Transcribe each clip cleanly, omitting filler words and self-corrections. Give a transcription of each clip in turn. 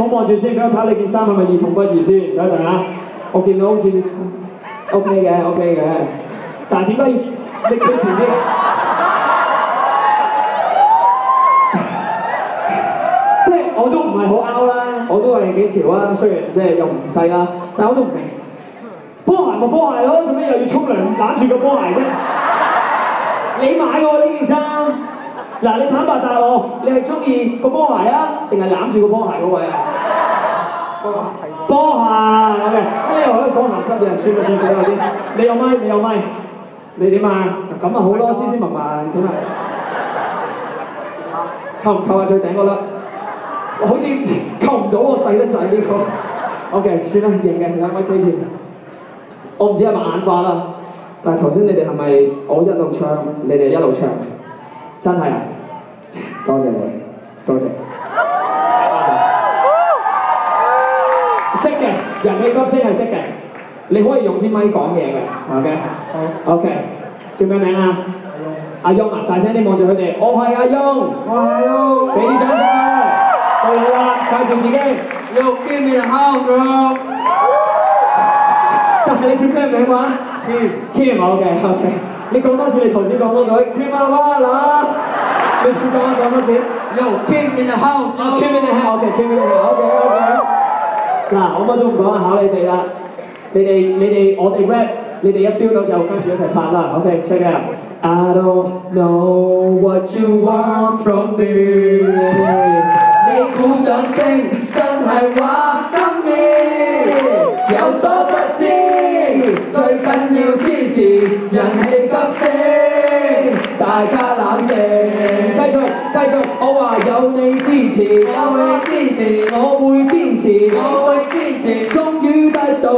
好望住先，俾我睇你件衫係咪兒童不宜先？等一陣啊，我見到好似 OK 嘅 OK 嘅，但係點解要拎佢前啲？即係我都唔係好 out 啦，我都係幾潮啦，雖然即係又唔細啦，但係我都唔明。波鞋咪波鞋咯，做咩又要沖涼攬住個波鞋啫？你買喎呢件衫，嗱你坦白答我，你係中意個波鞋啊，定係攬住個波鞋嗰位啊？波鞋 ，OK，咁你又可以講鹹濕嘅，算啦算啦，有啲，你有咪？你有咪？你點啊？咁啊好咯，斯斯文文點啊？扣唔扣啊？最頂嗰粒，好似扣唔到我細得滯呢個。OK， 算啦，認嘅兩位推薦。我唔知係咪眼花啦，但係頭先你哋係咪我一路唱，你哋一路唱？真係啊！多謝你，多謝。識嘅，人氣歌星係識嘅，你可以用支咪講嘢嘅 ，OK？OK， 叫咩名啊？阿翁啊，大聲啲望住佢哋，我係阿翁，我係阿翁，俾啲掌聲啊！到你啦，介紹自己。Yo, give me the house, bro。但係你叫咩名話 ？Kim， OK。你講多次，你頭先講嗰句 Kim 啊啦啦，你講多次。Yo, Kim in the house。Kim in the house，OK，Kim in the house，OK。嗱，我乜都唔講啊，考你哋啦。你哋我哋 rap， 你哋一 feel 到就跟住一齊拍啦。OK，check it out。I don't know what you want from me。你估想升，真係話今年有所不知，最緊要支持，人氣急升，大家冷靜，繼續，我話有你支持，我會堅持，終於得到，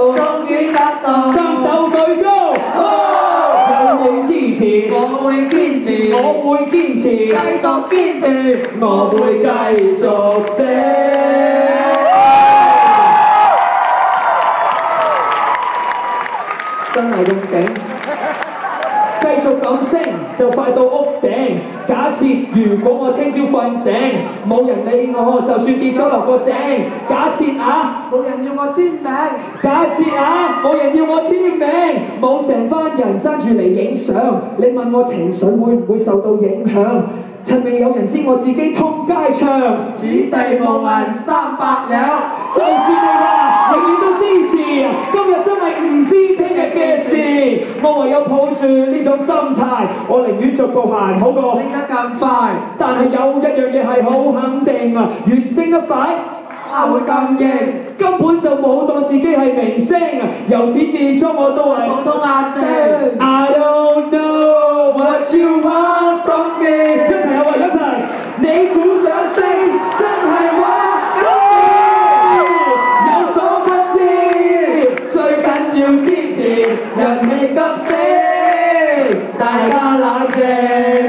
雙手舉高，有你支持，我會堅持，繼續堅持，我會繼續升。真係咁勁，繼續咁升就快到屋頂。假設如果我聽朝瞓醒，冇人理我，就算跌咗落個井。假設啊，冇人要我簽名，冇成班人爭住嚟影相。你問我情緒會唔會受到影響？趁未有人知我自己通街唱，此地無銀300兩。就算你話永遠都支持，今日真係唔知聽日嘅事。我唯有抱住呢種心態，我寧願逐步行好過升得咁快。但係有一樣嘢係好肯定啊，越升得快，會咁勁，根本就冇當自己係明星啊！由始至終我都係普通阿姐。I don't know what you want from me。一齊啊喂，一齊！你估想升，真係話有所不知，最緊要支持，人氣急升，大家冷靜。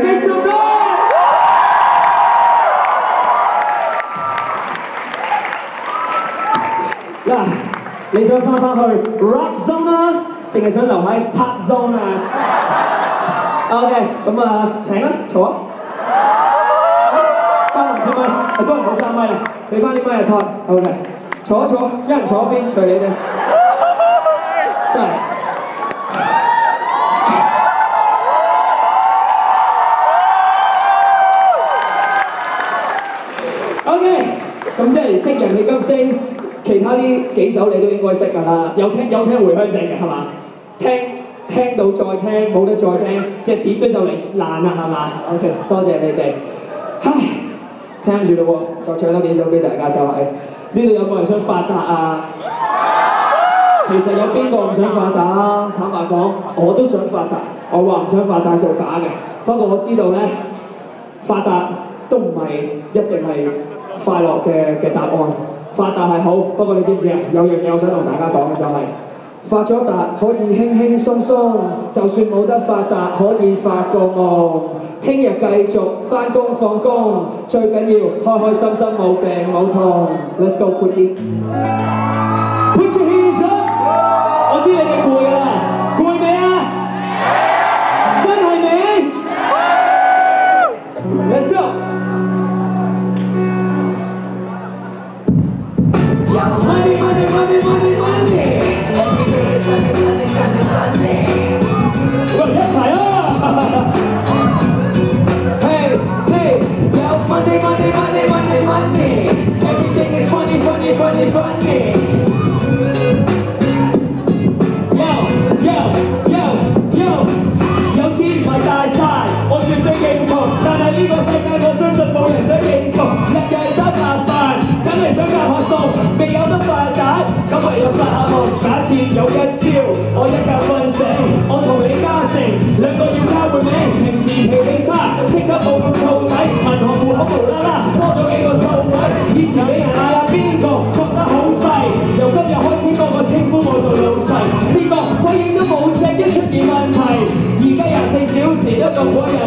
Make some noise！嗱，你想翻去 rock zone 啊，定係想留喺 hot zone 啊 ？OK， 咁啊，請啦，坐啊！揸唔支咪，都係唔好揸咪啦，俾翻啲咪啊台 ，OK， 坐一坐，一人坐一邊，隨你哋，真係。OK， 咁即係識人氣急升。其他呢幾首你都應該識㗎啦，有聽回鄉證嘅係嘛？聽到再聽，冇得再聽，即係碟都就嚟爛啦係嘛 ？OK， 多謝你哋。唉，聽住咯喎，再唱多幾首俾大家就係呢度有冇人想發達啊？其實有邊個唔想發達啊？坦白講，我都想發達，我話唔想發達就假嘅。不過我知道咧，發達都唔係一定係快樂嘅答案。發達係好，不過你知唔知啊？有樣嘢我想同大家講嘅就係、發咗達可以輕輕鬆鬆，就算冇得發達可以發個夢。聽日繼續返工放工，最緊要開開心心冇病冇痛。Let's go, Quickie！ Put your hands up！ 我知你哋攰啊，攰未啊？真係未 ？Let's go！ Money, money, money, money, money. Every day is Sunday, Sunday, Sunday, Sunday. 喂，一齊啊 ！Hey, hey, yo, money, money, money, money, money. Everything is funny, funny, funny, funny. Yo, yo, yo, yo. 有錢唔係大晒，我絕對認同。但係呢個世界我相信冇人想認同。日日找飯飯，梗係想夾學數，未有得發達，咁唯有發下夢。假設有一朝，我一覺瞓醒，我同李嘉誠兩個要交換名，平時脾氣差，即刻冇咁燥底，銀行戶口無啦啦多咗幾個數位，以前俾人嗌下邊個覺得好細，由今日開始個個稱呼我做老細，試過鬼影都冇隻，一出現問題。而家24小時一個鬼人